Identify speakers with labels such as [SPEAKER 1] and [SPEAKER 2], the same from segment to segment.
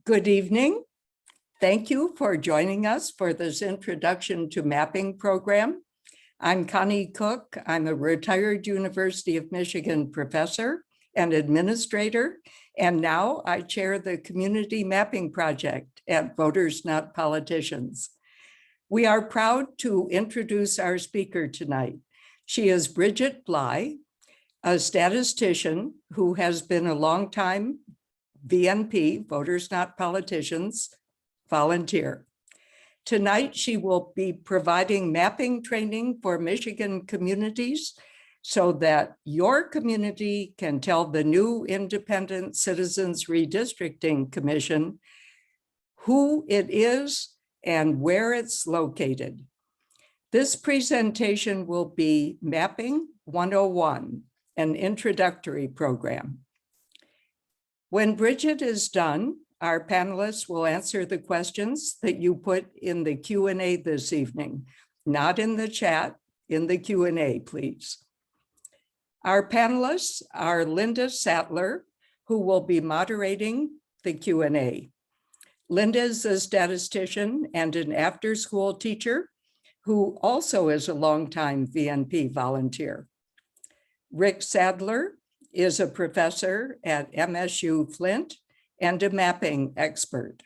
[SPEAKER 1] Good evening. Thank you for joining us for this Introduction to Mapping program. I'm Connie Cook. I'm a retired University of Michigan professor and administrator, and now I chair the Community Mapping Project at Voters Not Politicians. We are proud to introduce our speaker tonight. She is Bridget Bly, a statistician who has been a longtime VNP, Voters Not Politicians, volunteer. Tonight, she will be providing mapping training for Michigan communities so that your community can tell the new Independent Citizens Redistricting Commission who it is and where it's located. This presentation will be Mapping 101, an introductory program. When Bridget is done, our panelists will answer the questions that you put in the Q&A this evening, not in the chat, in the Q&A, please. Our panelists are Linda Sattler, who will be moderating the Q&A. Linda is a statistician and an after-school teacher who also is a longtime VNP volunteer. Rick Sadler is a professor at MSU Flint and a mapping expert.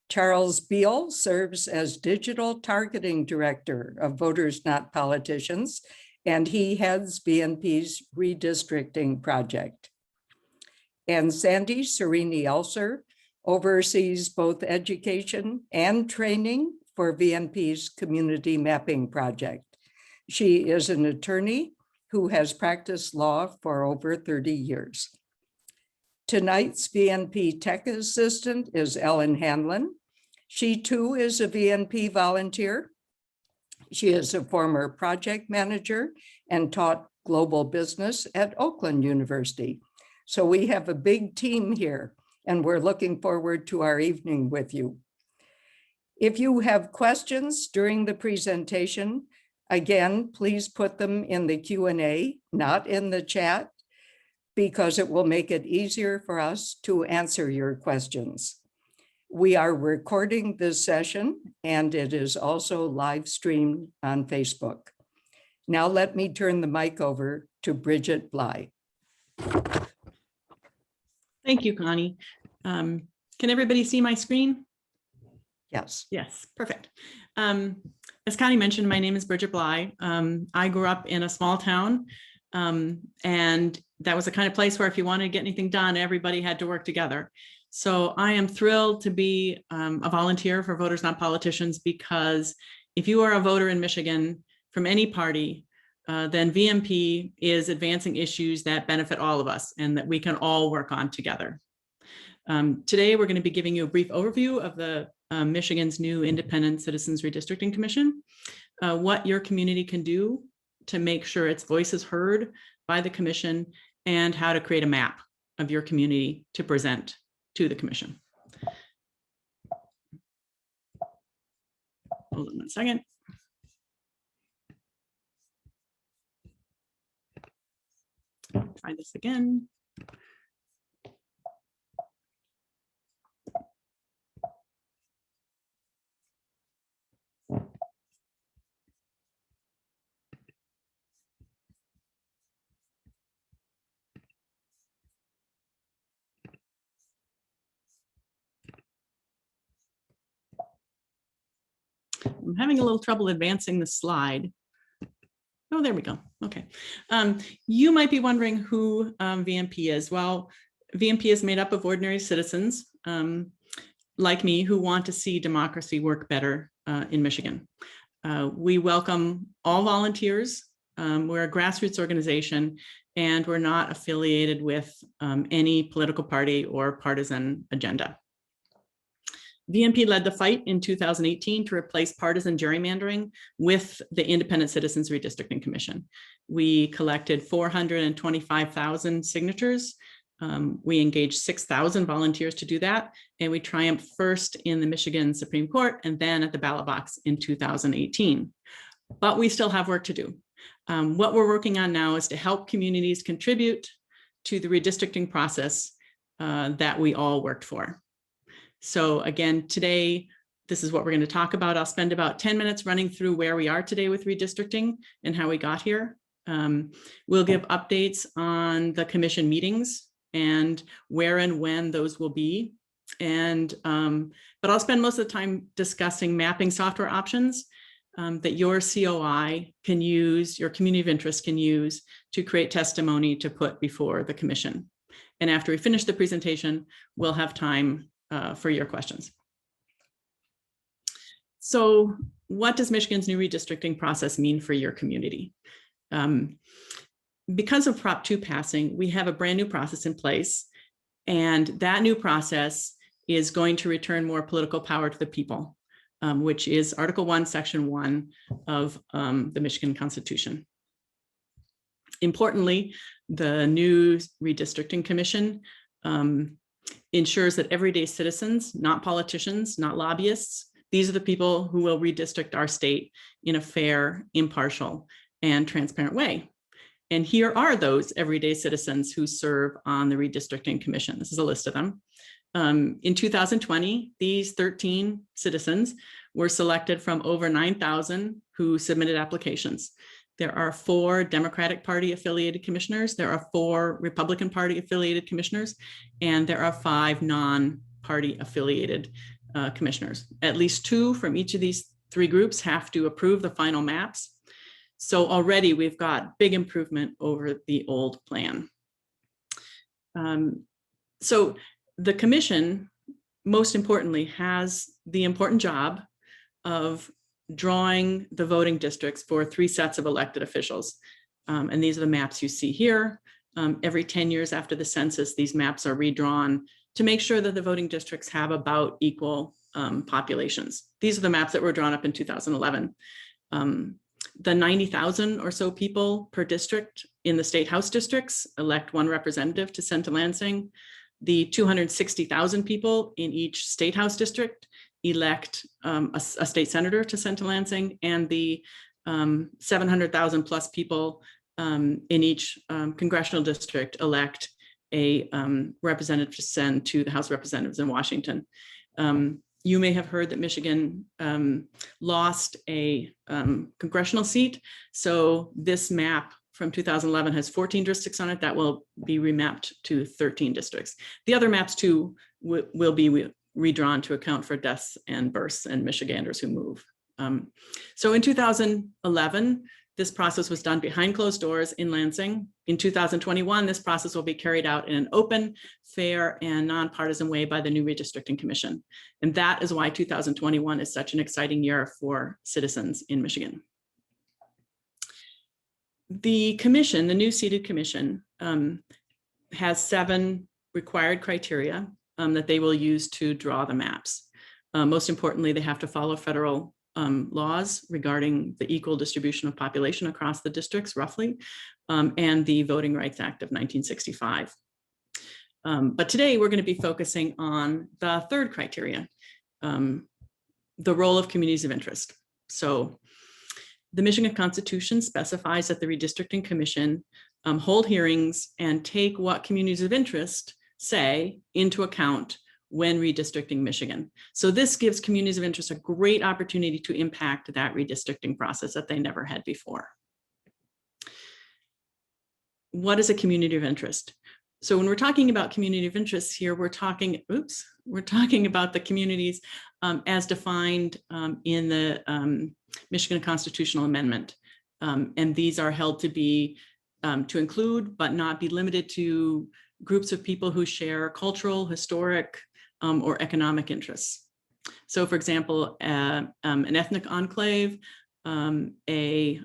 [SPEAKER 1] Charles Beal serves as Digital Targeting Director of Voters Not Politicians, and he heads VNP's Redistricting Project. And Sandy Serini-Elser oversees both education and training for VNP's Community Mapping Project. She is an attorney who has practiced law for over 30 years. Tonight's VNP tech assistant is Ellen Hanlon. She too is a VNP volunteer. She is a former project manager and taught global business at Oakland University. So we have a big team here, and we're looking forward to our evening with you. If you have questions during the presentation, again, please put them in the Q&A, not in the chat, because it will make it easier for us to answer your questions. We are recording this session, and it is also live streamed on Facebook. Now let me turn the mic over to Bridget Bly.
[SPEAKER 2] Thank you, Connie. Can everybody see my screen?
[SPEAKER 1] Yes.
[SPEAKER 2] Yes, perfect. As Connie mentioned, my name is Bridget Bly. I grew up in a small town, and that was the kind of place where if you wanted to get anything done, everybody had to work together. So I am thrilled to be a volunteer for Voters Not Politicians, because if you are a voter in Michigan from any party, then VNP is advancing issues that benefit all of us and that we can all work on together. Today, we're going to be giving you a brief overview of the Michigan's new Independent Citizens Redistricting Commission, what your community can do to make sure its voice is heard by the commission, and how to create a map of your community to present to the commission. Hold on 1 second. Try this again. I'm having a little trouble advancing the slide. Oh, there we go. Okay. You might be wondering who VNP is. Well, VNP is made up of ordinary citizens like me who want to see democracy work better in Michigan. We welcome all volunteers. We're a grassroots organization, and we're not affiliated with any political party or partisan agenda. VNP led the fight in 2018 to replace partisan gerrymandering with the Independent Citizens Redistricting Commission. We collected 425,000 signatures. We engaged 6,000 volunteers to do that, and we triumphed first in the Michigan Supreme Court and then at the ballot box in 2018. But we still have work to do. What we're working on now is to help communities contribute to the redistricting process that we all worked for. So again, today, this is what we're going to talk about. I'll spend about 10 minutes running through where we are today with redistricting and how we got here. We'll give updates on the commission meetings and where and when those will be. And but I'll spend most of the time discussing mapping software options that your COI can use, your community of interest can use to create testimony to put before the commission. And after we finish the presentation, we'll have time for your questions. So what does Michigan's new redistricting process mean for your community? Because of Prop 2 passing, we have a brand new process in place, and that new process is going to return more political power to the people, which is Article 1, Section 1 of the Michigan Constitution. Importantly, the new Redistricting Commission ensures that everyday citizens, not politicians, not lobbyists, these are the people who will redistrict our state in a fair, impartial, and transparent way. And here are those everyday citizens who serve on the Redistricting Commission. This is a list of them. In 2020, these 13 citizens were selected from over 9,000 who submitted applications. There are 4 Democratic Party affiliated commissioners, there are 4 Republican Party affiliated commissioners, and there are 5 non-party affiliated commissioners. At least 2 from each of these 3 groups have to approve the final maps. So already we've got big improvement over the old plan. So the commission, most importantly, has the important job of drawing the voting districts for 3 sets of elected officials. And these are the maps you see here. Every 10 years after the census, these maps are redrawn to make sure that the voting districts have about equal populations. These are the maps that were drawn up in 2011. The 90,000 or so people per district in the state house districts elect 1 representative to send to Lansing. The 260,000 people in each state house district elect a state senator to send to Lansing, and the 700,000 plus people in each congressional district elect a representative to send to the House of Representatives in Washington. You may have heard that Michigan lost a congressional seat. So this map from 2011 has 14 districts on it that will be remapped to 13 districts. The other maps too will be redrawn to account for deaths and births and Michiganders who move. So in 2011, this process was done behind closed doors in Lansing. In 2021, this process will be carried out in an open, fair, and nonpartisan way by the new Redistricting Commission. And that is why 2021 is such an exciting year for citizens in Michigan. The commission, the new seated commission, has 7 required criteria that they will use to draw the maps. Most importantly, they have to follow federal laws regarding the equal distribution of population across the districts, roughly, and the Voting Rights Act of 1965. But today we're going to be focusing on the 3rd criteria, the role of communities of interest. So the Michigan Constitution specifies that the Redistricting Commission hold hearings and take what communities of interest say into account when redistricting Michigan. So this gives communities of interest a great opportunity to impact that redistricting process that they never had before. What is a community of interest? So when we're talking about community of interest here, we're talking about the communities as defined in the Michigan Constitutional Amendment. And these are held to be, to include, but not be limited to, groups of people who share cultural, historic, or economic interests. So for example, an ethnic enclave, a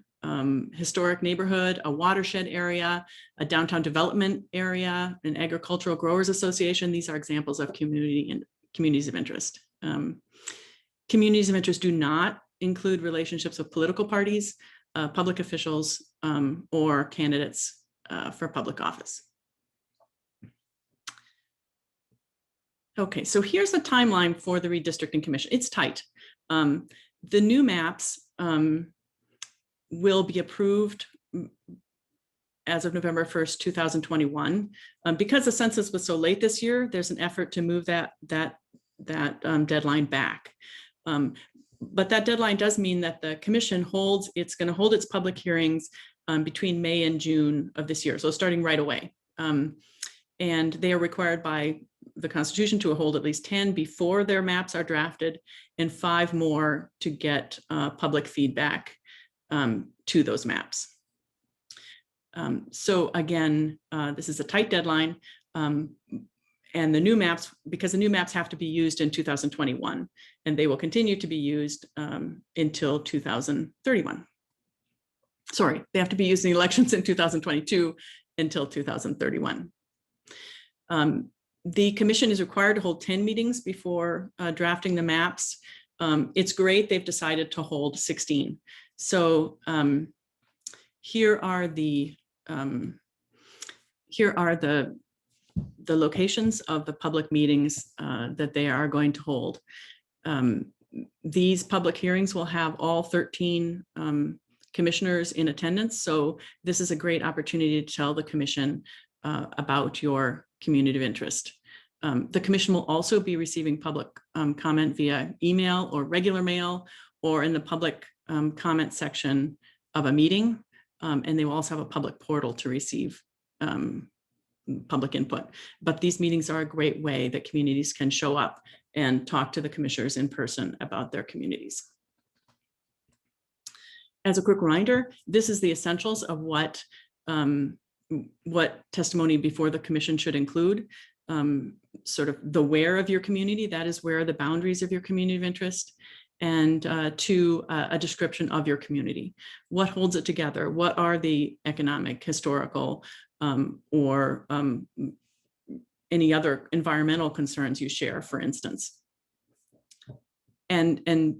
[SPEAKER 2] historic neighborhood, a watershed area, a downtown development area, an agricultural growers association. These are examples of communities of interest. Communities of interest do not include relationships with political parties, public officials, or candidates for public office. Okay, so here's the timeline for the Redistricting Commission. It's tight. The new maps will be approved as of November 1st, 2021. Because the census was so late this year, there's an effort to move that deadline back. But that deadline does mean that the commission it's going to hold its public hearings between May and June of this year. So starting right away. And they are required by the Constitution to hold at least 10 before their maps are drafted and 5 more to get public feedback to those maps. So again, this is a tight deadline. And the new maps, because the new maps have to be used in 2021, and they will continue to be used until 2031. Sorry, they have to be used in the elections in 2022 until 2031. The commission is required to hold 10 meetings before drafting the maps. It's great they've decided to hold 16. So here are the locations of the public meetings that they are going to hold. These public hearings will have all 13 commissioners in attendance. So this is a great opportunity to tell the commission about your community of interest. The commission will also be receiving public comment via email or regular mail or in the public comment section of a meeting. And they will also have a public portal to receive public input. But these meetings are a great way that communities can show up and talk to the commissioners in person about their communities. As a quick reminder, this is the essentials of what testimony before the commission should include. Sort of the where of your community, that is where the boundaries of your community of interest, and to a description of your community. What holds it together? What are the economic, historical, or any other environmental concerns you share, for instance? And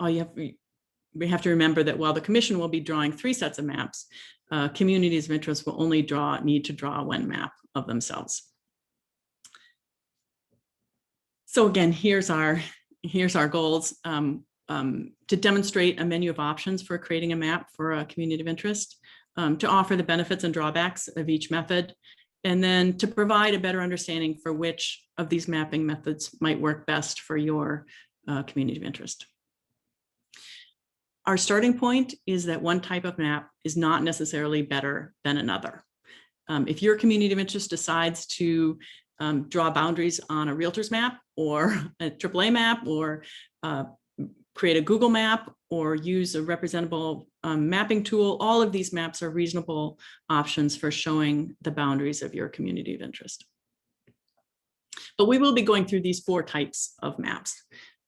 [SPEAKER 2] we have to remember that while the commission will be drawing 3 sets of maps, communities of interest will only need to draw 1 map of themselves. So again, here's our goals. To demonstrate a menu of options for creating a map for a community of interest, to offer the benefits and drawbacks of each method, and then to provide a better understanding for which of these mapping methods might work best for your community of interest. Our starting point is that one type of map is not necessarily better than another. If your community of interest decides to draw boundaries on a realtor's map or a AAA map, or create a Google map, or use a representable mapping tool, all of these maps are reasonable options for showing the boundaries of your community of interest. But we will be going through these 4 types of maps,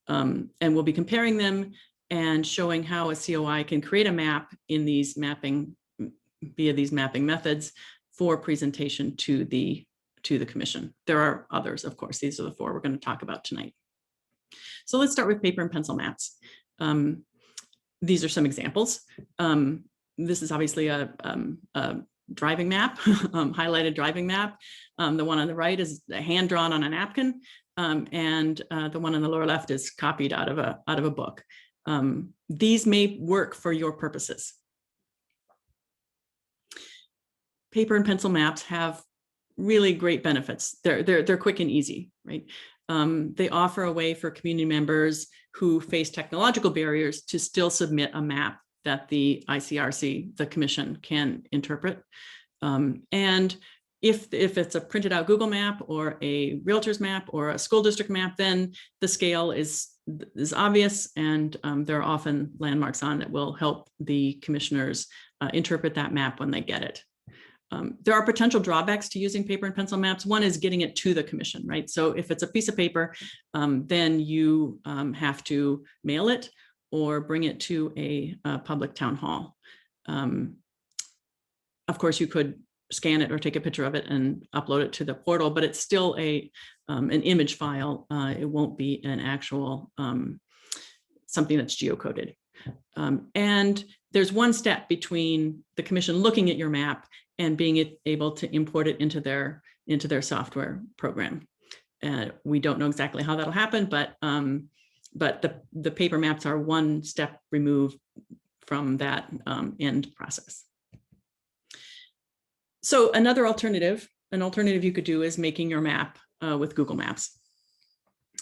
[SPEAKER 2] and we'll be comparing them and showing how a COI can create a map in these mapping via these mapping methods for presentation to the commission. There are others, of course. These are the 4 we're going to talk about tonight. So let's start with paper and pencil maps. These are some examples. This is obviously a driving map, highlighted driving map. The one on the right is hand drawn on a napkin, and the one on the lower left is copied out of a book. These may work for your purposes. Paper and pencil maps have really great benefits. They're quick and easy, right? They offer a way for community members who face technological barriers to still submit a map that the ICRC, the commission, can interpret. And if it's a printed out Google map or a realtor's map or a school district map, then the scale is obvious, and there are often landmarks on that will help the commissioners interpret that map when they get it. There are potential drawbacks to using paper and pencil maps. One is getting it to the commission, right? So if it's a piece of paper, then you have to mail it or bring it to a public town hall. Of course, you could scan it or take a picture of it and upload it to the portal, but it's still an image file. It won't be an actual something that's geocoded. And there's one step between the commission looking at your map and being able to import it into their software program. We don't know exactly how that'll happen, but the paper maps are one step removed from that end process. So an alternative you could do is making your map with Google Maps.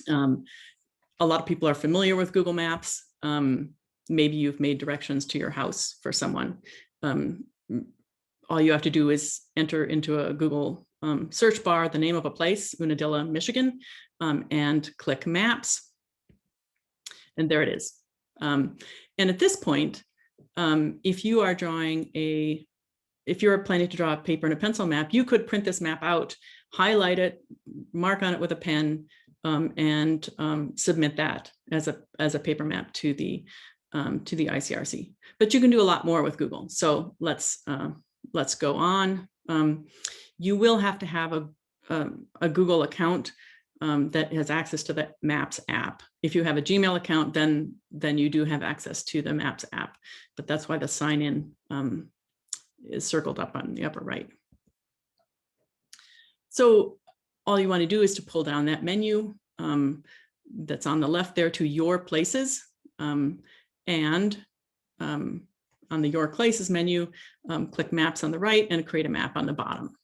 [SPEAKER 2] A lot of people are familiar with Google Maps. Maybe you've made directions to your house for someone. All you have to do is enter into a Google search bar the name of a place, Unadilla, Michigan, and click Maps. And there it is. And at this point, if you are if you're planning to draw a paper and a pencil map, you could print this map out, highlight it, mark on it with a pen, and submit that as a paper map to the ICRC. But you can do a lot more with Google. So let's go on. You will have to have a Google account that has access to the Maps app. If you have a Gmail account, then you do have access to the Maps app. But that's why the sign in is circled up on the upper right. So all you want to do is to pull down that menu that's on the left there to Your Places, and on the Your Places menu, click Maps on the right and create a map on the bottom.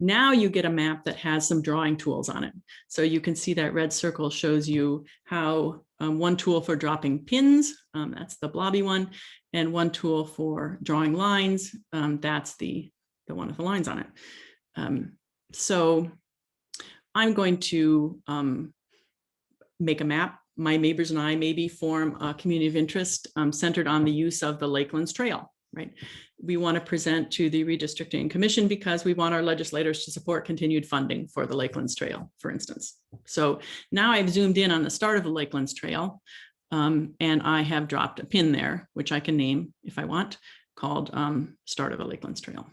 [SPEAKER 2] Now you get a map that has some drawing tools on it. So you can see that red circle shows you how one tool for dropping pins, that's the blobby one, and one tool for drawing lines, that's the one with the lines on it. So I'm going to make a map. My neighbors and I maybe form a community of interest centered on the use of the Lakelands Trail, right? We want to present to the Redistricting Commission because we want our legislators to support continued funding for the Lakelands Trail, for instance. So now I've zoomed in on the start of the Lakelands Trail, and I have dropped a pin there, which I can name if I want, called Start of the Lakelands Trail.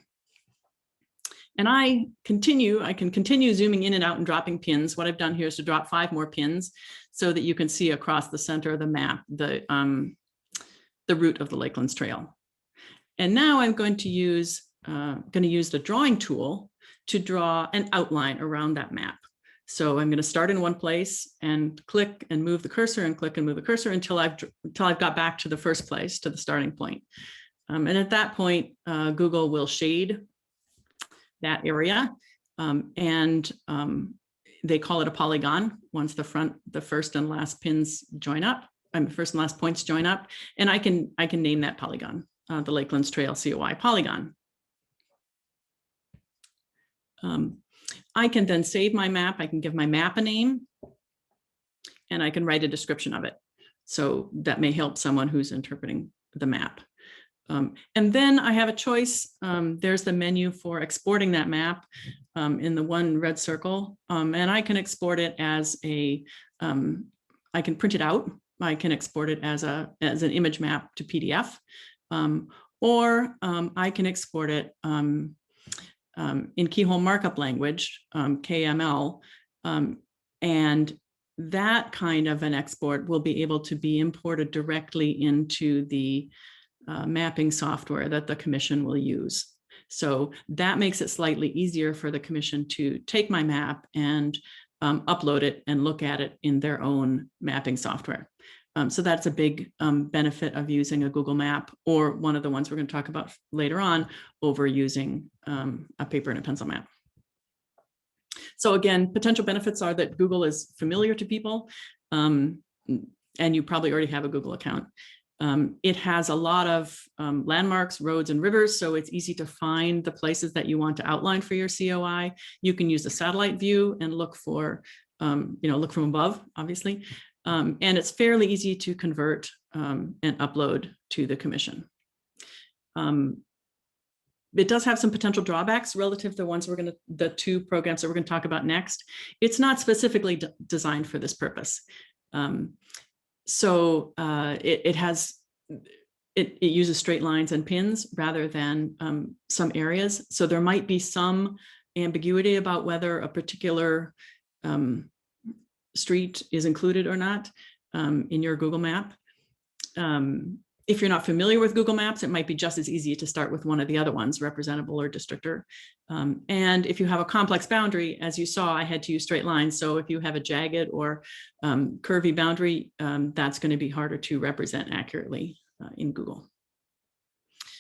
[SPEAKER 2] And I can continue zooming in and out and dropping pins. What I've done here is to drop 5 more pins so that you can see across the center of the map the route of the Lakelands Trail. And now I'm going to use the drawing tool to draw an outline around that map. So I'm going to start in one place and click and move the cursor and click and move the cursor until I've got back to the first place, to the starting point. And at that point, Google will shade that area, and they call it a polygon once the first and last pins join up. First and last points join up, and I can name that polygon the Lakelands Trail COI polygon. I can then save my map. I can give my map a name, and I can write a description of it. So that may help someone who's interpreting the map. And then I have a choice. There's the menu for exporting that map in the one red circle, and I can export it as I can print it out. I can export it as an image map to PDF, or I can export it in keyhole markup language, KML, and that kind of an export will be able to be imported directly into the mapping software that the commission will use. So that makes it slightly easier for the commission to take my map and upload it and look at it in their own mapping software. So that's a big benefit of using a Google map, or one of the ones we're going to talk about later on, over using a paper and a pencil map. So again, potential benefits are that Google is familiar to people, and you probably already have a Google account. It has a lot of landmarks, roads, and rivers, so it's easy to find the places that you want to outline for your COI. You can use the satellite view and look for, look from above, obviously. And it's fairly easy to convert and upload to the commission. It does have some potential drawbacks relative to the two programs that we're going to talk about next. It's not specifically designed for this purpose. So it uses straight lines and pins rather than some areas. So there might be some ambiguity about whether a particular street is included or not in your Google map. If you're not familiar with Google Maps, it might be just as easy to start with one of the other ones, representable or districtor. And if you have a complex boundary, as you saw, I had to use straight lines. So if you have a jagged or curvy boundary, that's going to be harder to represent accurately in Google.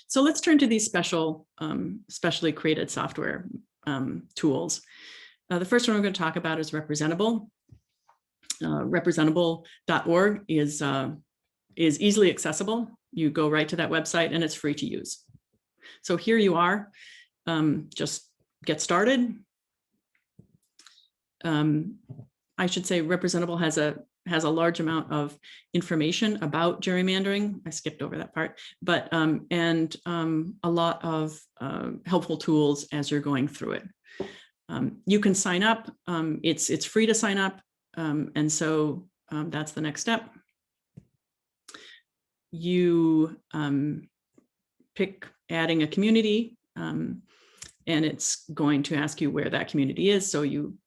[SPEAKER 2] So let's turn to these specially created software tools. The first one we're going to talk about is Representable. Representable.org is easily accessible. You go right to that website and it's free to use. So here you are. Just get started. I should say Representable has a large amount of information about gerrymandering. I skipped over that part, but and a lot of helpful tools as you're going through it. You can sign up. It's free to sign up, and so that's the next step. You pick adding a community, and it's going to ask you where that community is. So you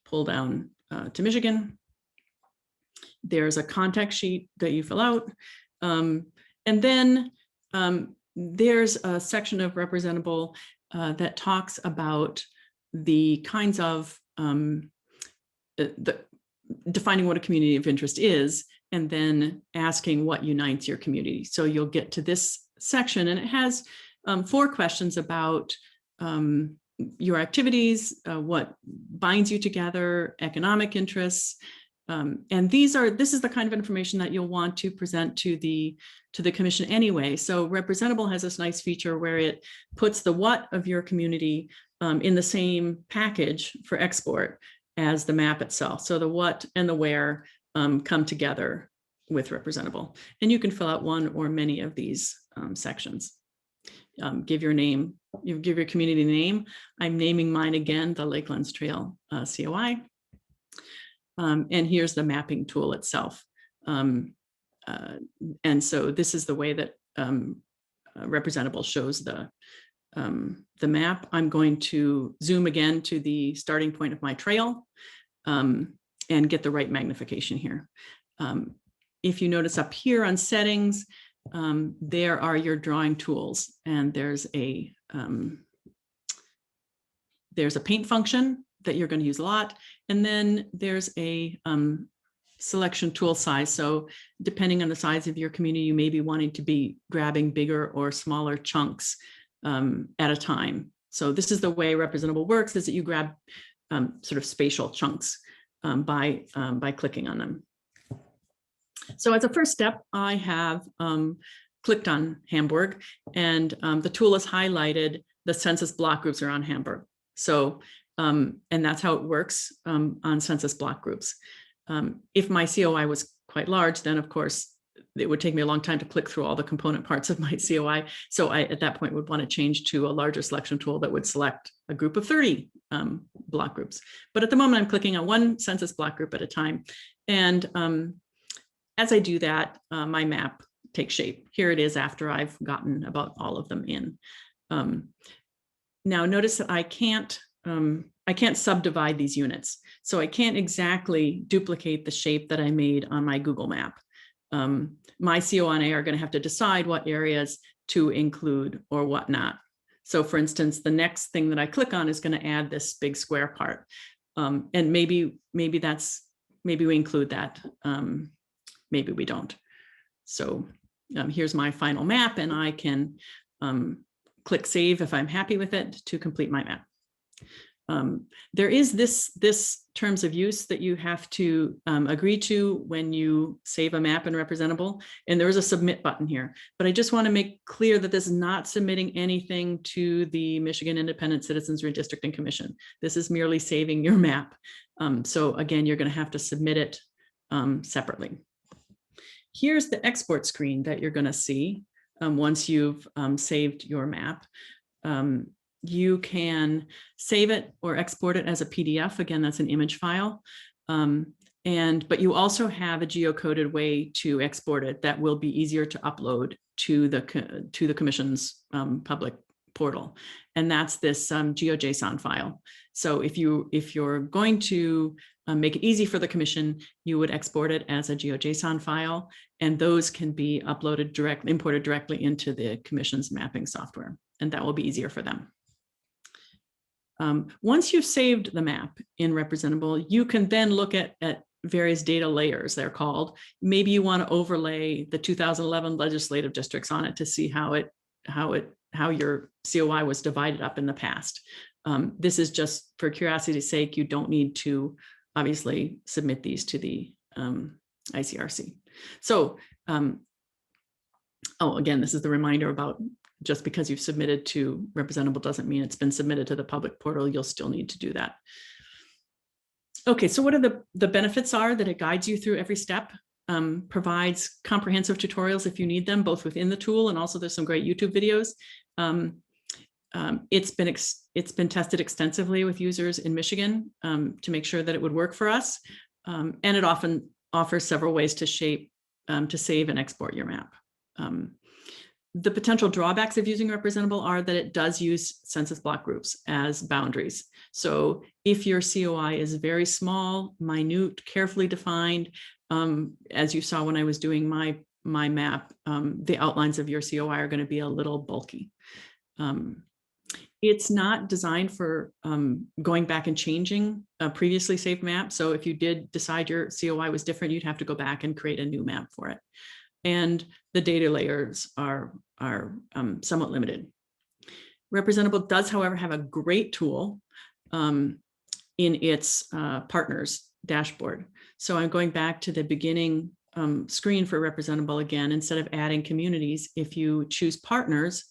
[SPEAKER 2] pull down to Michigan. There's a contact sheet that you fill out. And then there's a section of Representable that talks about the kinds of defining what a community of interest is, and then asking what unites your community. So you'll get to this section and it has 4 questions about your activities, what binds you together, economic interests. And this is the kind of information that you'll want to present to the commission anyway. So Representable has this nice feature where it puts the what of your community in the same package for export as the map itself. So the what and the where come together with Representable. And you can fill out one or many of these sections. Give your name, you give your community name. I'm naming mine again, the Lakelands Trail COI. And here's the mapping tool itself. And so this is the way that Representable shows the map. I'm going to zoom again to the starting point of my trail and get the right magnification here. If you notice up here on settings, there are your drawing tools, and there's a paint function that you're going to use a lot. And then there's a selection tool size. So depending on the size of your community, you may be wanting to be grabbing bigger or smaller chunks at a time. So this is the way Representable works, is that you grab sort of spatial chunks by clicking on them. So as a first step, I have clicked on Hamburg, and the tool has highlighted the census block groups around Hamburg. So, and that's how it works on census block groups. If my COI was quite large, then of course, it would take me a long time to click through all the component parts of my COI. So I, at that point, would want to change to a larger selection tool that would select a group of 30 block groups. But at the moment, I'm clicking on one census block group at a time. And as I do that, my map takes shape. Here it is after I've gotten about all of them in. Now notice that I can't subdivide these units. So I can't exactly duplicate the shape that I made on my Google map. My CO and A are going to have to decide what areas to include or what not. So for instance, the next thing that I click on is going to add this big square part. And maybe we include that. Maybe we don't. So here's my final map, and I can click save if I'm happy with it to complete my map. There is this terms of use that you have to agree to when you save a map in Representable, and there is a submit button here. But I just want to make clear that this is not submitting anything to the Michigan Independent Citizens Redistricting Commission. This is merely saving your map. So again, you're going to have to submit it separately. Here's the export screen that you're going to see once you've saved your map. You can save it or export it as a PDF. Again, that's an image file. But you also have a geocoded way to export it that will be easier to upload to the Commission's public portal. And that's this GeoJSON file. So if you're going to make it easy for the Commission, you would export it as a GeoJSON file, and those can be imported directly into the Commission's mapping software, and that will be easier for them. Once you've saved the map in Representable, you can then look at various data layers, they're called. Maybe you want to overlay the 2011 legislative districts on it to see how your COI was divided up in the past. This is just for curiosity's sake. You don't need to obviously submit these to the ICRC. So, oh, again, this is the reminder about just because you've submitted to Representable doesn't mean it's been submitted to the public portal. You'll still need to do that. Okay, so what are the benefits are that it guides you through every step, provides comprehensive tutorials if you need them, both within the tool, and also there's some great YouTube videos. It's been tested extensively with users in Michigan to make sure that it would work for us. And it often offers several ways to save and export your map. The potential drawbacks of using Representable are that it does use census block groups as boundaries. So if your COI is very small, minute, carefully defined, as you saw when I was doing my map, the outlines of your COI are going to be a little bulky. It's not designed for going back and changing a previously saved map. So if you did decide your COI was different, you'd have to go back and create a new map for it. And the data layers are somewhat limited. Representable does, however, have a great tool in its partners dashboard. So I'm going back to the beginning screen for Representable again. Instead of adding communities, if you choose partners,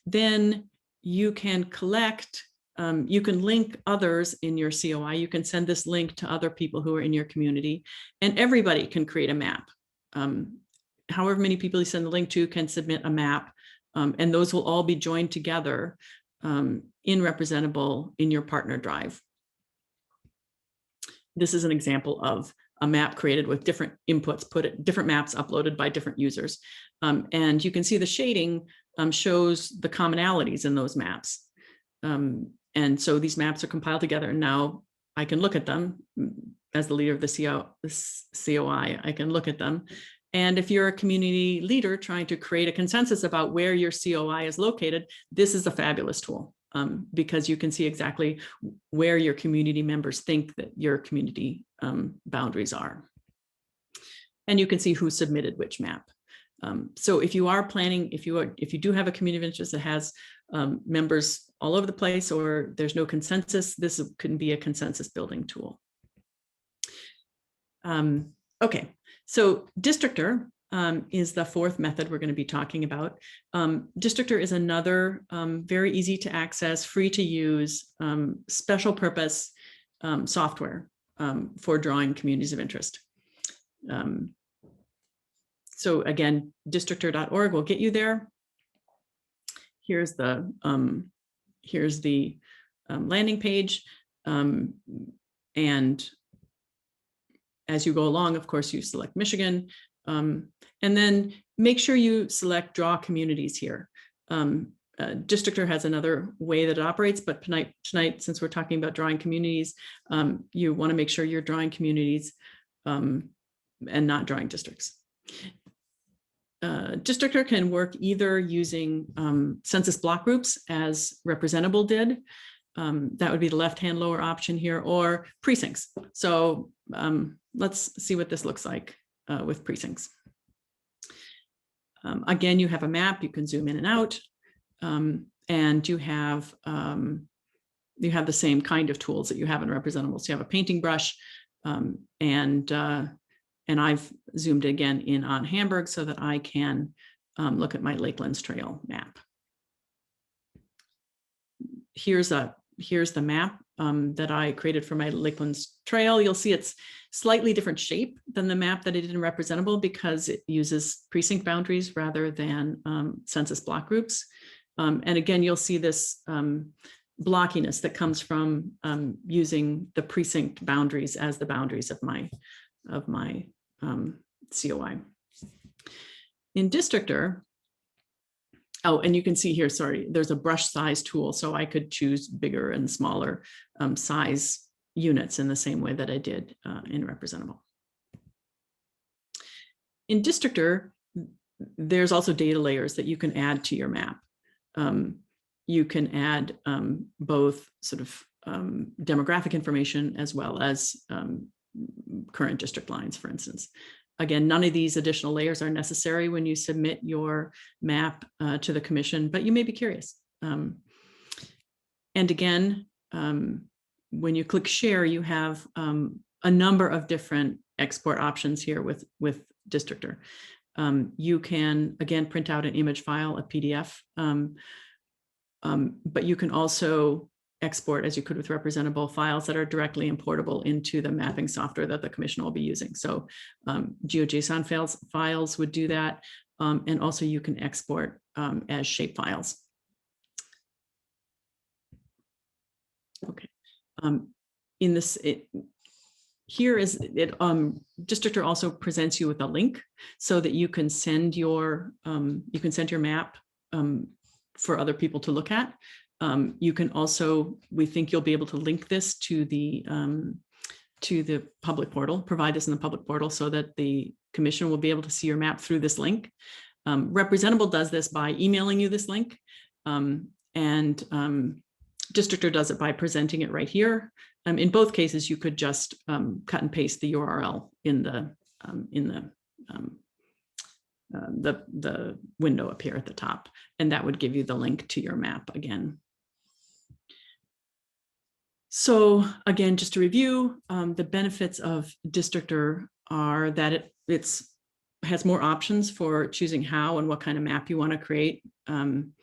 [SPEAKER 2] then you can collect, you can link others in your COI. You can send this link to other people who are in your community, and everybody can create a map. However many people you send the link to can submit a map, and those will all be joined together in Representable in your partner drive. This is an example of a map created with different inputs, different maps uploaded by different users. And you can see the shading shows the commonalities in those maps. And so these maps are compiled together, and now I can look at them as the leader of the COI. I can look at them. And if you're a community leader trying to create a consensus about where your COI is located, this is a fabulous tool because you can see exactly where your community members think that your community boundaries are. And you can see who submitted which map. So if you are planning, if you do have a community of interest that has members all over the place, or there's no consensus, this can be a consensus building tool. Okay, so Districtor is the fourth method we're going to be talking about. Districtor is another very easy to access, free to use, special purpose software for drawing communities of interest. So again, districtor.org will get you there. Here's the landing page, and as you go along, of course, you select Michigan, and then make sure you select draw communities here. Districtor has another way that it operates, but tonight, since we're talking about drawing communities, you want to make sure you're drawing communities and not drawing districts. Districtor can work either using census block groups, as Representable did. That would be the left-hand lower option here, or precincts. So let's see what this looks like with precincts. Again, you have a map, you can zoom in and out, and you have the same kind of tools that you have in Representable. So you have a painting brush, and I've zoomed again in on Hamburg so that I can look at my Lakelands Trail map. Here's the map that I created for my Lakelands Trail. You'll see it's slightly different shape than the map that I did in Representable because it uses precinct boundaries rather than census block groups. And again, you'll see this blockiness that comes from using the precinct boundaries as the boundaries of my COI. In Districtor, oh, and you can see here, sorry, there's a brush size tool, so I could choose bigger and smaller size units in the same way that I did in Representable. In Districtor, there's also data layers that you can add to your map. You can add both sort of demographic information as well as current district lines, for instance. Again, none of these additional layers are necessary when you submit your map to the commission, but you may be curious. And again, when you click share, you have a number of different export options here with Districtor. You can, again, print out an image file, a PDF, but you can also export, as you could with representable, files that are directly importable into the mapping software that the commission will be using. So GeoJSON files would do that. And also you can export as shape files. Okay. In this, here is it. Districtor also presents you with a link so that you can send your map for other people to look at. You can also, we think you'll be able to link this to the public portal, provide this in the public portal so that the commission will be able to see your map through this link. Representable does this by emailing you this link, and Districtor does it by presenting it right here. In both cases, you could just cut and paste the URL in the window up here at the top, and that would give you the link to your map again. So again, just to review, the benefits of Districtor are that it has more options for choosing how and what kind of map you want to create. You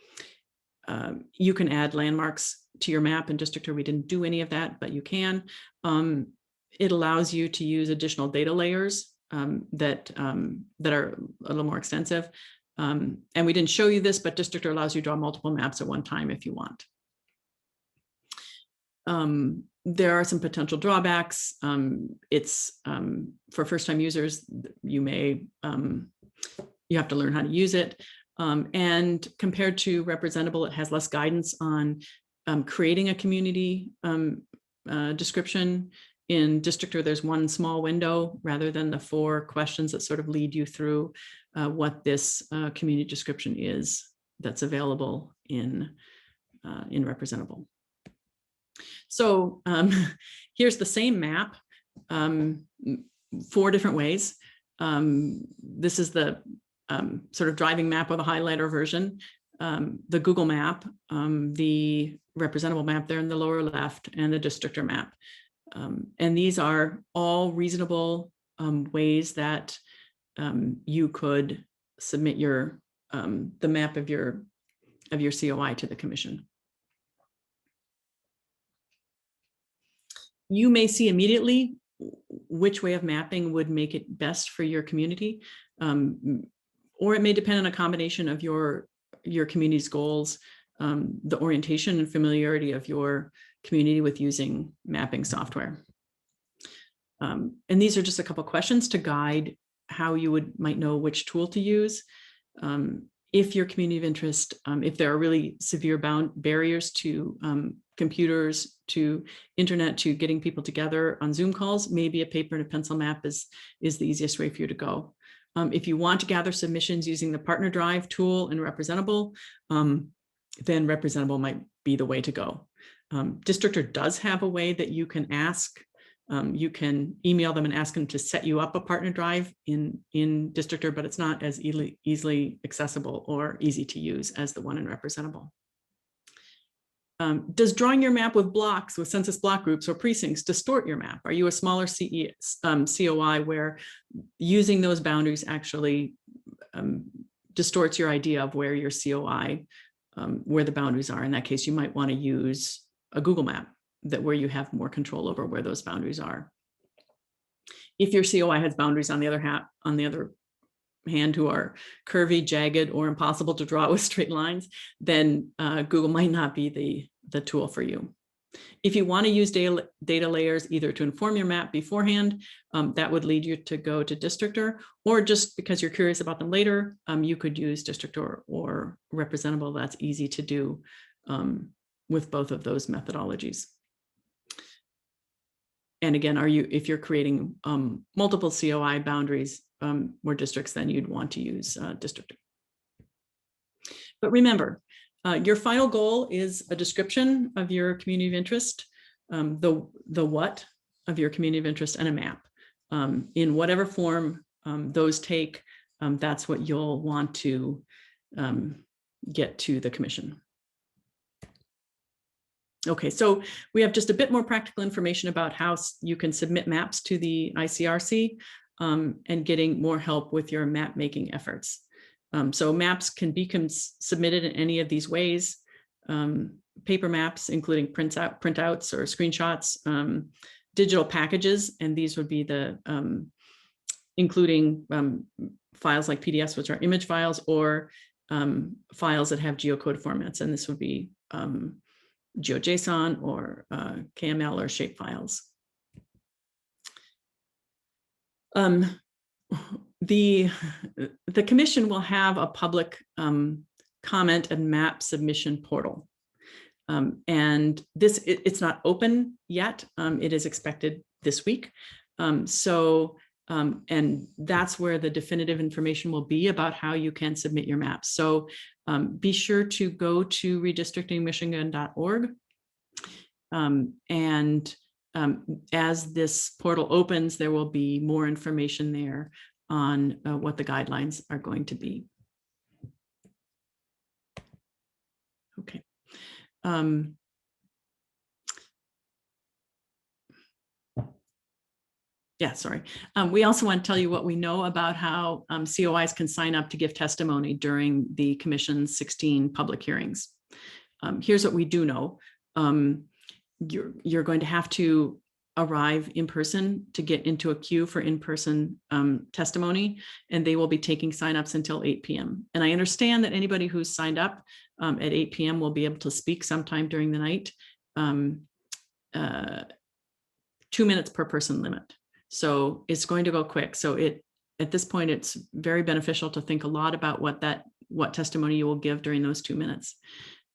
[SPEAKER 2] can add landmarks to your map. In Districtor, we didn't do any of that, but you can. It allows you to use additional data layers that are a little more extensive. And we didn't show you this, but Districtor allows you to draw multiple maps at one time if you want. There are some potential drawbacks. It's for first-time users, you have to learn how to use it. And compared to representable, it has less guidance on creating a community description. In Districtor, there's one small window rather than the 4 questions that sort of lead you through what this community description is that's available in representable. So here's the same map, 4 different ways. This is the sort of driving map or the highlighter version, the Google map, the representable map there in the lower left, and the Districtor map. And these are all reasonable ways that you could submit your the map of your COI to the commission. You may see immediately which way of mapping would make it best for your community, or it may depend on a combination of your community's goals, the orientation and familiarity of your community with using mapping software. And these are just a couple of questions to guide how you might know which tool to use. If your community of interest, if there are really severe barriers to computers, to internet, to getting people together on Zoom calls, maybe a paper and a pencil map is the easiest way for you to go. If you want to gather submissions using the Partner Drive tool and representable, then representable might be the way to go. Districtor does have a way that you can ask. You can email them and ask them to set you up a Partner Drive in Districtor, but it's not as easily accessible or easy to use as the one in representable. Does drawing your map with blocks, with census block groups or precincts, distort your map? Are you a smaller COI where using those boundaries actually distorts your idea of where your COI, where the boundaries are? In that case, you might want to use a Google map where you have more control over where those boundaries are. If your COI has boundaries on the other hand who are curvy, jagged, or impossible to draw with straight lines, then Google might not be the tool for you. If you want to use data layers either to inform your map beforehand, that would lead you to go to Districtor, or just because you're curious about them later, you could use Districtor or representable. That's easy to do with both of those methodologies. And again, if you're creating multiple COI boundaries or districts, then you'd want to use Districtor. But remember, your final goal is a description of your community of interest, the what of your community of interest, and a map. In whatever form those take, that's what you'll want to get to the commission. Okay, so we have just a bit more practical information about how you can submit maps to the ICRC and getting more help with your map making efforts. So maps can be submitted in any of these ways. Paper maps, including printouts or screenshots, digital packages, and these would be the including files like PDFs, which are image files, or files that have geocode formats, and this would be GeoJSON or KML or shape files. The commission will have a public comment and map submission portal. And this, it's not open yet. It is expected this week. And that's where the definitive information will be about how you can submit your maps. So be sure to go to redistrictingmichigan.org. As this portal opens, there will be more information there on what the guidelines are going to be. Okay. Yeah, sorry. We also want to tell you what we know about how COIs can sign up to give testimony during the Commission's 16 public hearings. Here's what we do know. You're going to have to arrive in person to get into a queue for in-person testimony, and they will be taking signups until 8 p.m. And I understand that anybody who's signed up at 8 p.m. will be able to speak sometime during the night. 2 minutes per person limit. So it's going to go quick. So at this point, it's very beneficial to think a lot about what testimony you will give during those 2 minutes.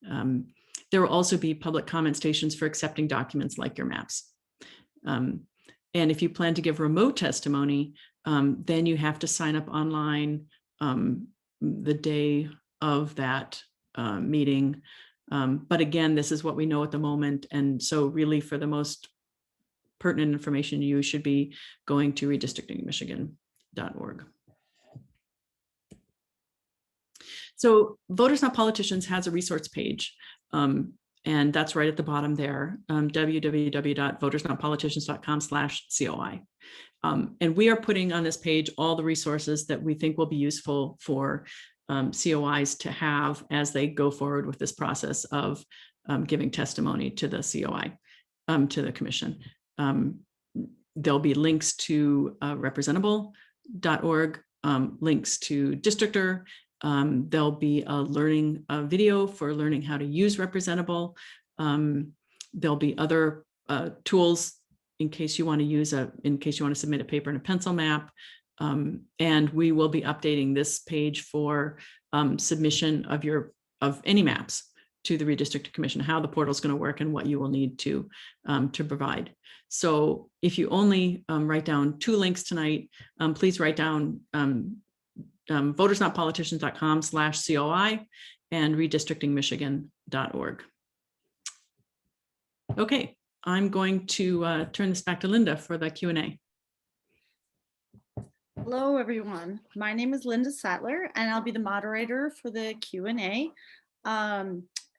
[SPEAKER 2] There will also be public comment stations for accepting documents like your maps. And if you plan to give remote testimony, then you have to sign up online the day of that meeting. But again, this is what we know at the moment. And so really for the most pertinent information, you should be going to redistrictingmichigan.org. So Voters Not Politicians has a resource page, and that's right at the bottom there, www.votersnotpoliticians.com/COI. And we are putting on this page all the resources that we think will be useful for COIs to have as they go forward with this process of giving testimony to the COI, to the commission. There'll be links to representable.org, links to Districtor. There'll be a learning video for learning how to use Representable. There'll be other tools in case you want to submit a paper and a pencil map. And we will be updating this page for submission of any maps to the Redistricting Commission, how the portal is going to work and what you will need to provide. So if you only write down 2 links tonight, please write down votersnotpoliticians.com/COI and redistrictingmichigan.org. Okay, I'm going to turn this back to Linda for the Q&A.
[SPEAKER 3] Hello, everyone. My name is Linda Sattler, and I'll be the moderator for the Q&A.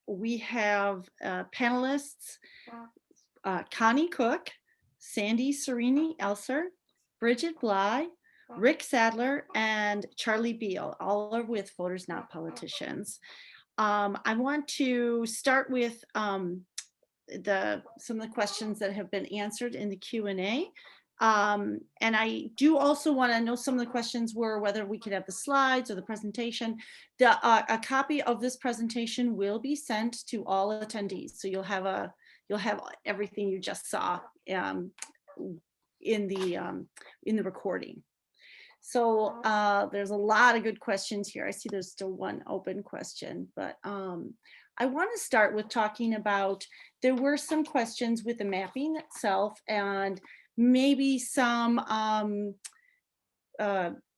[SPEAKER 3] We have panelists, Connie Cook, Sandy Serini Elser, Bridget Bly, Rick Sadler, and Charlie Beal, all are with Voters Not Politicians. I want to start with some of the questions that have been answered in the Q&A. And I do also want to know some of the questions were whether we could have the slides or the presentation. A copy of this presentation will be sent to all attendees, so you'll have everything you just saw in the recording. So there's a lot of good questions here. I see there's still one open question, but I want to start with talking about, there were some questions with the mapping itself and maybe some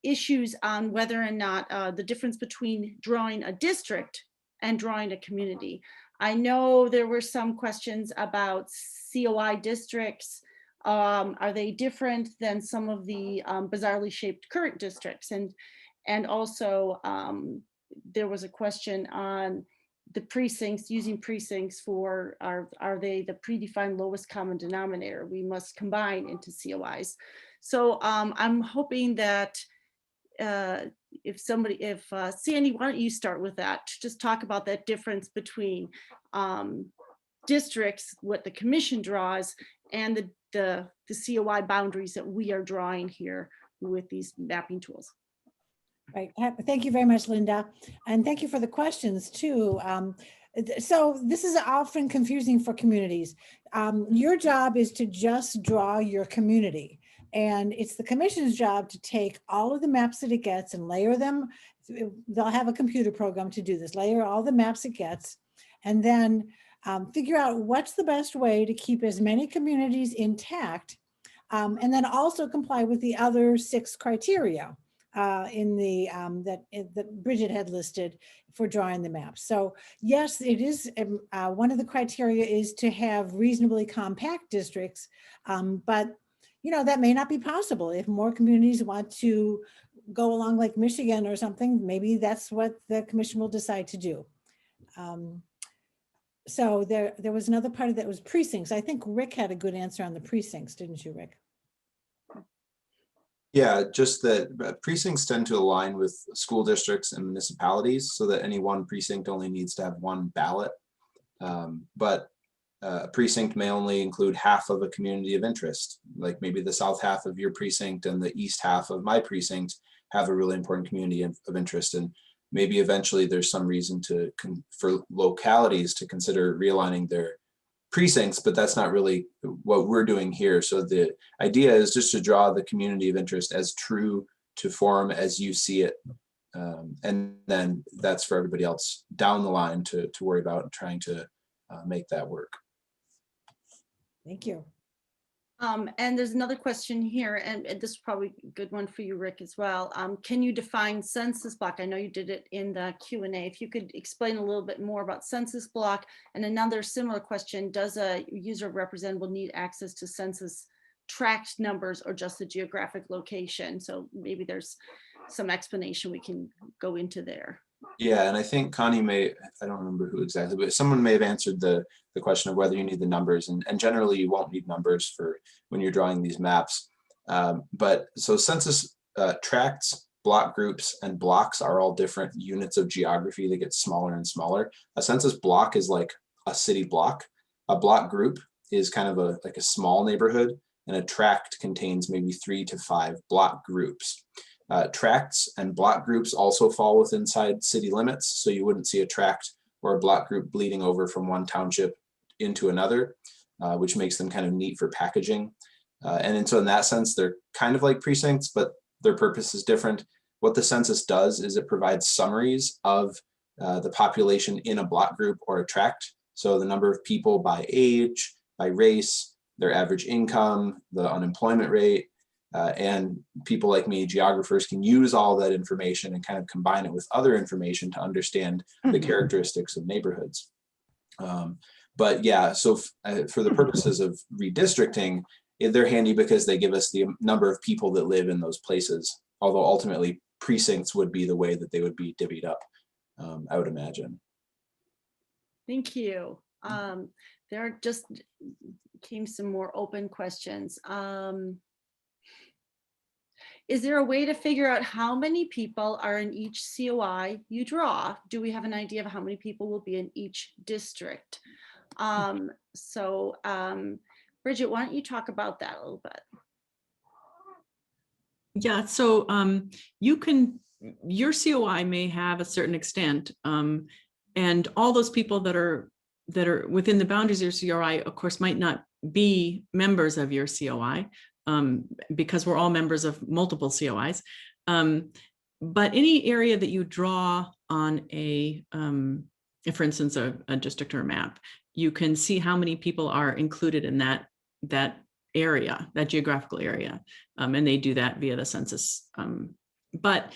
[SPEAKER 3] issues on whether or not the difference between drawing a district and drawing a community. I know there were some questions about COI districts. Are they different than some of the bizarrely shaped current districts? And also there was a question on the precincts, using precincts for, are they the predefined lowest common denominator we must combine into COIs? So I'm hoping that if Sandy, why don't you start with that? Just talk about that difference between districts, what the commission draws, and the COI boundaries that we are drawing here with these mapping tools.
[SPEAKER 4] Right. Thank you very much, Linda. And thank you for the questions too. So this is often confusing for communities. Your job is to just draw your community. And it's the commission's job to take all of the maps that it gets and layer them. They'll have a computer program to do this, layer all the maps it gets, and then figure out what's the best way to keep as many communities intact, and then also comply with the other 6 criteria in the that Bridget had listed for drawing the maps. So yes, it is one of the criteria is to have reasonably compact districts, but you know, that may not be possible. If more communities want to go along like Michigan or something, maybe that's what the commission will decide to do. So there was another part of that was precincts. I think Rick had a good answer on the precincts, didn't you, Rick?
[SPEAKER 5] Yeah, just that precincts tend to align with school districts and municipalities so that any one precinct only needs to have one ballot. But a precinct may only include half of a community of interest, like maybe the south half of your precinct and the east half of my precinct have a really important community of interest. And maybe eventually there's some reason for localities to consider realigning their precincts, but that's not really what we're doing here. So the idea is just to draw the community of interest as true to form as you see it. And then that's for everybody else down the line to worry about trying to make that work.
[SPEAKER 4] Thank you.
[SPEAKER 3] And there's another question here, and this is probably a good one for you, Rick, as well. Can you define census block? I know you did it in the Q&A. If you could explain a little bit more about census block. And another similar question, does a user representative need access to census tract numbers or just the geographic location? So maybe there's some explanation we can go into there.
[SPEAKER 5] Yeah, and I think Connie I don't remember who exactly, but someone may have answered the question of whether you need the numbers. And generally you won't need numbers for when you're drawing these maps. But so census tracts, block groups, and blocks are all different units of geography that get smaller and smaller. A census block is like a city block. A block group is kind of like a small neighborhood, and a tract contains maybe 3 to 5 block groups. Tracts and block groups also fall within city limits, so you wouldn't see a tract or a block group bleeding over from one township into another, which makes them kind of neat for packaging. And so in that sense, they're kind of like precincts, but their purpose is different. What the census does is it provides summaries of the population in a block group or a tract. So the number of people by age, by race, their average income, the unemployment rate, and people like me, geographers, can use all that information and kind of combine it with other information to understand the characteristics of neighborhoods. But yeah, so for the purposes of redistricting, they're handy because they give us the number of people that live in those places, although ultimately precincts would be the way that they would be divvied up, I would imagine.
[SPEAKER 3] Thank you. There just came some more open questions. Is there a way to figure out how many people are in each COI you draw? Do we have an idea of how many people will be in each district? Bridget, why don't you talk about that a little bit?
[SPEAKER 2] Yeah, so your COI may have a certain extent, and all those people that are within the boundaries of your COI, of course, might not be members of your COI. Because we're all members of multiple COIs. But any area that you draw on for instance, a district or a map, you can see how many people are included in that area, that geographical area. And they do that via the census. But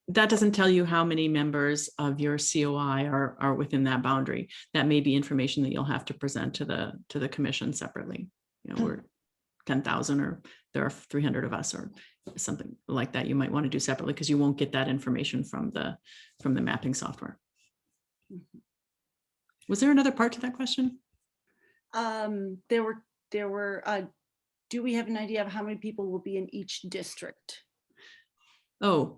[SPEAKER 2] that doesn't tell you how many members of your COI are within that boundary. That may be information that you'll have to present to the commission separately. You know, we're 10,000 or there are 300 of us or something like that. You might want to do separately because you won't get that information from the mapping software. Was there another part to that question?
[SPEAKER 3] There were, do we have an idea of how many people will be in each district?
[SPEAKER 2] Oh,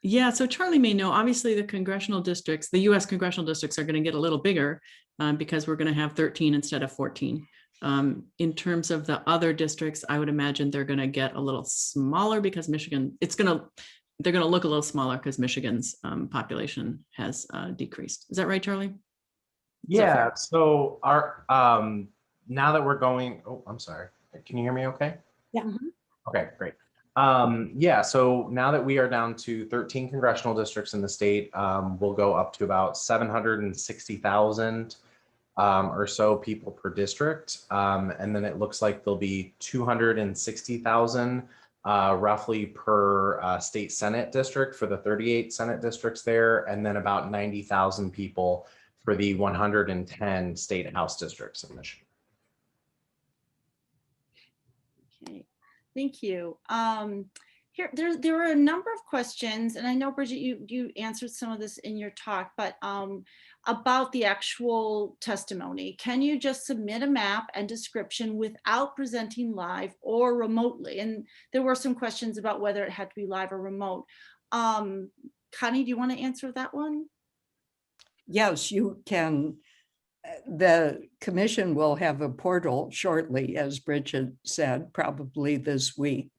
[SPEAKER 2] yeah. So Charlie may know, obviously the congressional districts, the US congressional districts are going to get a little bigger because we're going to have 13 instead of 14. In terms of the other districts, I would imagine they're going to get a little smaller because Michigan, they're going to look a little smaller because Michigan's population has decreased. Is that right, Charlie?
[SPEAKER 6] Yeah, so our now that we're going, oh, I'm sorry. Can you hear me okay?
[SPEAKER 4] Yeah.
[SPEAKER 6] Okay, great. Yeah, so now that we are down to 13 congressional districts in the state, we'll go up to about 760,000 or so people per district. And then it looks like there'll be 260,000 roughly per state Senate district for the 38 Senate districts there, and then about 90,000 people for the 110 state House districts in Michigan.
[SPEAKER 3] Okay, thank you. There were a number of questions, and I know, Bridget, you answered some of this in your talk, but about the actual testimony. Can you just submit a map and description without presenting live or remotely? And there were some questions about whether it had to be live or remote. Connie, do you want to answer that one?
[SPEAKER 1] Yes, you can. The commission will have a portal shortly, as Bridget said, probably this week,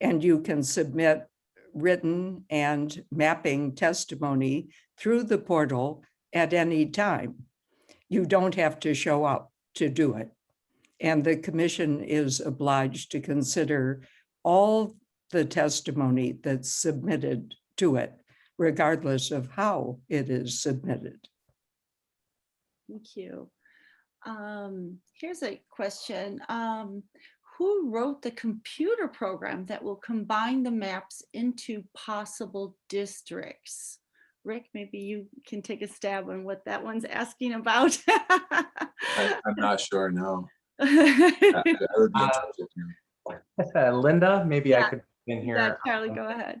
[SPEAKER 1] and you can submit written and mapping testimony through the portal at any time. You don't have to show up to do it. And the commission is obliged to consider all the testimony that's submitted to it, regardless of how it is submitted.
[SPEAKER 3] Thank you. Here's a question. Who wrote the computer program that will combine the maps into possible districts? Rick, maybe you can take a stab on what that one's asking about.
[SPEAKER 5] I'm not sure, no. I would be interested to know.
[SPEAKER 6] Linda, maybe
[SPEAKER 3] Yeah.
[SPEAKER 6] I could in here.
[SPEAKER 3] Yeah, Charlie, go ahead.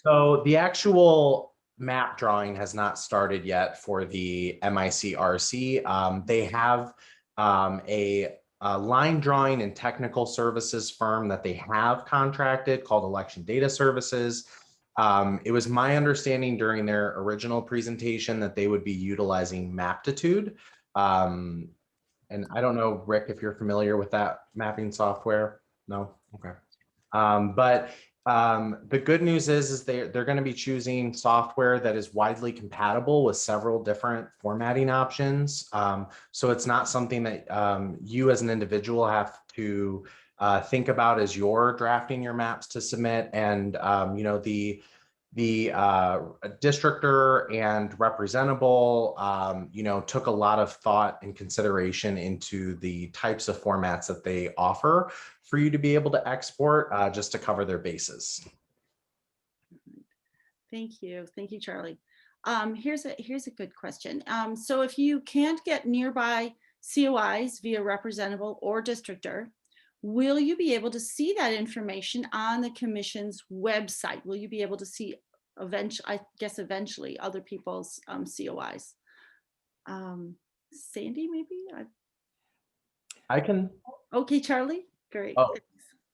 [SPEAKER 6] So the actual map drawing has not started yet for the MICRC. They have a line drawing and technical services firm that they have contracted called Election Data Services. It was my understanding during their original presentation that they would be utilizing Maptitude. And I don't know, Rick, if you're familiar with that mapping software. No? Okay. But the good news is they're going to be choosing software that is widely compatible with several different formatting options. So it's not something that you as an individual have to think about as you're drafting your maps to submit. And you know, the districtor and representable, you know, took a lot of thought and consideration into the types of formats that they offer for you to be able to export just to cover their bases.
[SPEAKER 3] Thank you, Charlie. Here's a good question. So if you can't get nearby COIs via representable or districtor, will you be able to see that information on the commission's website? Will you be able to see eventually other people's COIs? Sandy, maybe?
[SPEAKER 6] I can.
[SPEAKER 3] Okay, Charlie, great.
[SPEAKER 6] Oh.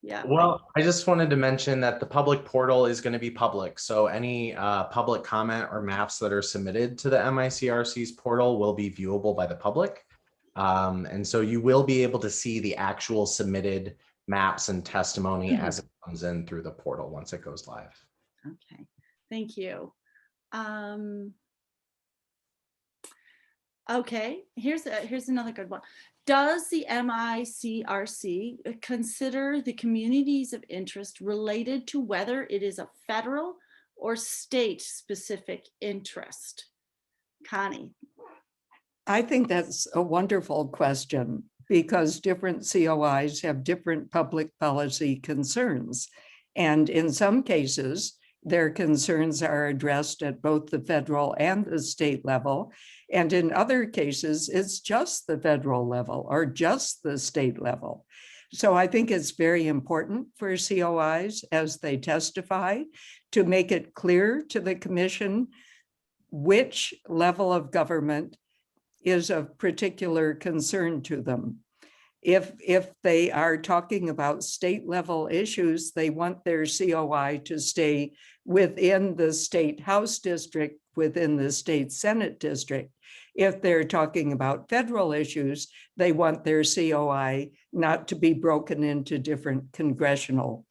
[SPEAKER 3] Yeah.
[SPEAKER 6] Well, I just wanted to mention that the public portal is going to be public. So any public comment or maps that are submitted to the MICRC's portal will be viewable by the public. And so you will be able to see the actual submitted maps and testimony as it comes in through the portal once it goes live.
[SPEAKER 3] Okay, thank you. Okay, here's another good one. Does the MICRC consider the communities of interest related to whether it is a federal or state specific interest? Connie.
[SPEAKER 1] I think that's a wonderful question because different COIs have different public policy concerns. And in some cases, their concerns are addressed at both the federal and the state level. And in other cases, it's just the federal level or just the state level. So I think it's very important for COIs as they testify to make it clear to the commission which level of government is of particular concern to them. If they are talking about state level issues, they want their COI to stay within the state House district, within the state Senate district. If they're talking about federal issues, they want their COI not to be broken into different congressional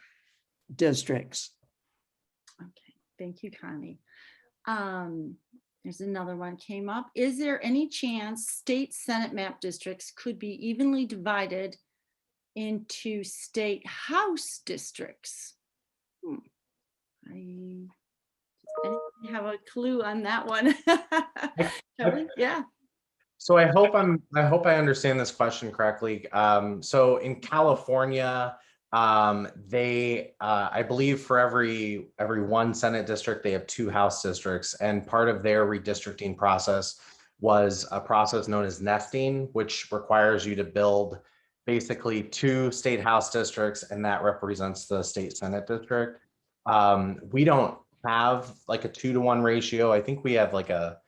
[SPEAKER 1] districts.
[SPEAKER 3] Okay, thank you, Connie. There's another one came up. Is there any chance state Senate map districts could be evenly divided into state House districts? I have a clue on that one. Kelly? Yeah.
[SPEAKER 6] So I hope I understand this question correctly. So in California, I believe for every one Senate district, they have 2 House districts, and part of their redistricting process was a process known as nesting, which requires you to build basically 2 state House districts, and that represents the state Senate district. We don't have like a 2-to-1 ratio. I think we have like a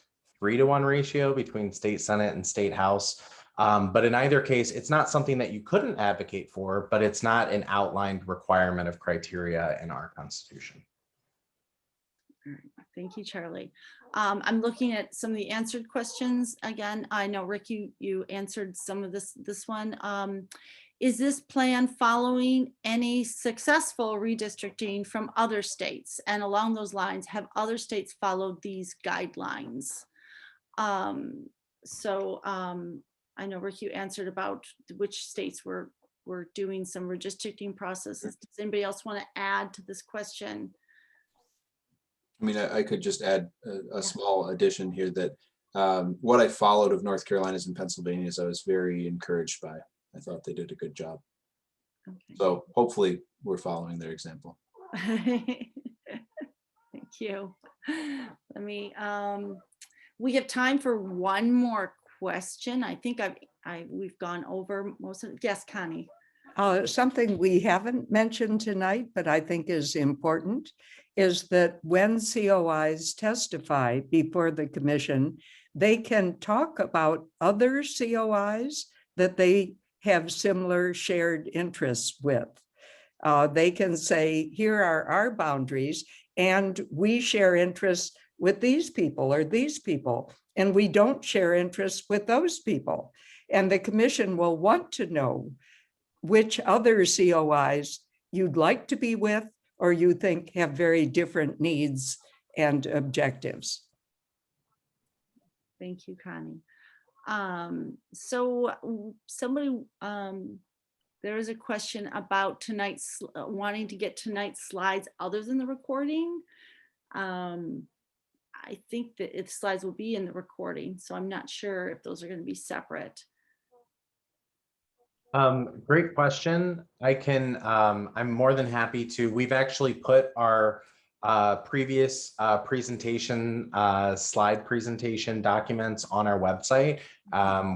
[SPEAKER 6] 3-to-1 ratio between state Senate and state House. But in either case, it's not something that you couldn't advocate for, but it's not an outlined requirement of criteria in our Constitution.
[SPEAKER 3] All right. Thank you, Charlie. I'm looking at some of the answered questions. Again, I know, Rick, you answered some of this one. Is this plan following any successful redistricting from other states? And along those lines, have other states followed these guidelines? I know, Rick, you answered about which states were doing some redistricting processes. Does anybody else want to add to this question?
[SPEAKER 5] I mean, I could just add a small addition here that what I followed of North Carolina's and Pennsylvania's, I was very encouraged by. I thought they did a good job.
[SPEAKER 3] Okay.
[SPEAKER 5] So hopefully we're following their example.
[SPEAKER 3] Thank you. Let me, we have time for one more question. I think we've gone over most of it. Yes, Connie.
[SPEAKER 1] Something we haven't mentioned tonight, but I think is important, is that when COIs testify before the commission, they can talk about other COIs that they have similar shared interests with. They can say, here are our boundaries, and we share interests with these people or these people, and we don't share interests with those people. And the commission will want to know which other COIs you'd like to be with or you think have very different needs and objectives.
[SPEAKER 3] Thank you, Connie. So somebody, there is a question about tonight's, wanting to get tonight's slides other than the recording. I think that the slides will be in the recording, so I'm not sure if those are going to be separate.
[SPEAKER 6] Great question. I'm more than happy to. We've actually put our previous presentation, slide presentation documents on our website.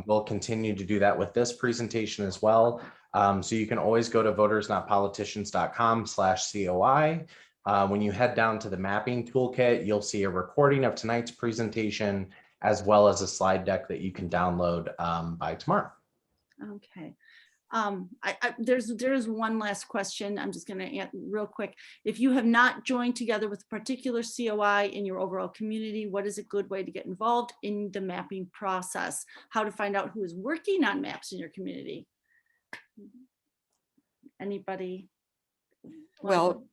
[SPEAKER 6] We'll continue to do that with this presentation as well. So you can always go to votersnotpoliticians.com/COI. When you head down to the mapping toolkit, you'll see a recording of tonight's presentation, as well as a slide deck that you can download by tomorrow.
[SPEAKER 3] Okay. There's one last question. I'm just going to answer real quick. If you have not joined together with a particular COI in your overall community, what is a good way to get involved in the mapping process? How to find out who is working on maps in your community? Anybody?
[SPEAKER 1] Well,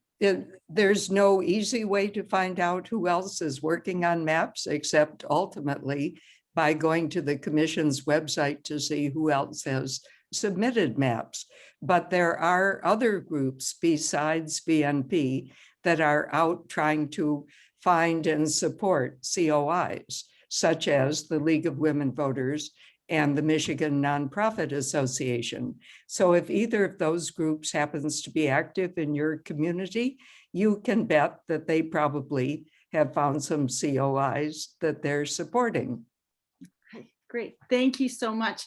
[SPEAKER 1] there's no easy way to find out who else is working on maps, except ultimately by going to the commission's website to see who else has submitted maps. But there are other groups besides VNP that are out trying to find and support COIs, such as the League of Women Voters and the Michigan Nonprofit Association. So if either of those groups happens to be active in your community, you can bet that they probably have found some COIs that they're supporting.
[SPEAKER 3] Okay, great. Thank you so much.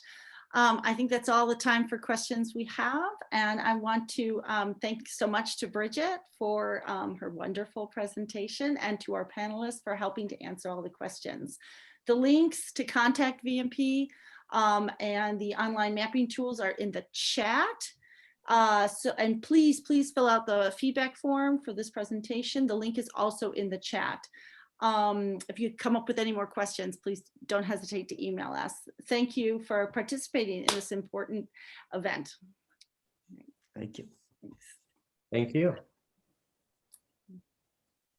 [SPEAKER 3] I think that's all the time for questions we have. And I want to thank so much to Bridget for her wonderful presentation and to our panelists for helping to answer all the questions. The links to contact VMP and the online mapping tools are in the chat. And please fill out the feedback form for this presentation. The link is also in the chat. If you come up with any more questions, please don't hesitate to email us. Thank you for participating in this important event.
[SPEAKER 7] Thank you.
[SPEAKER 3] Thanks.
[SPEAKER 6] Thank you.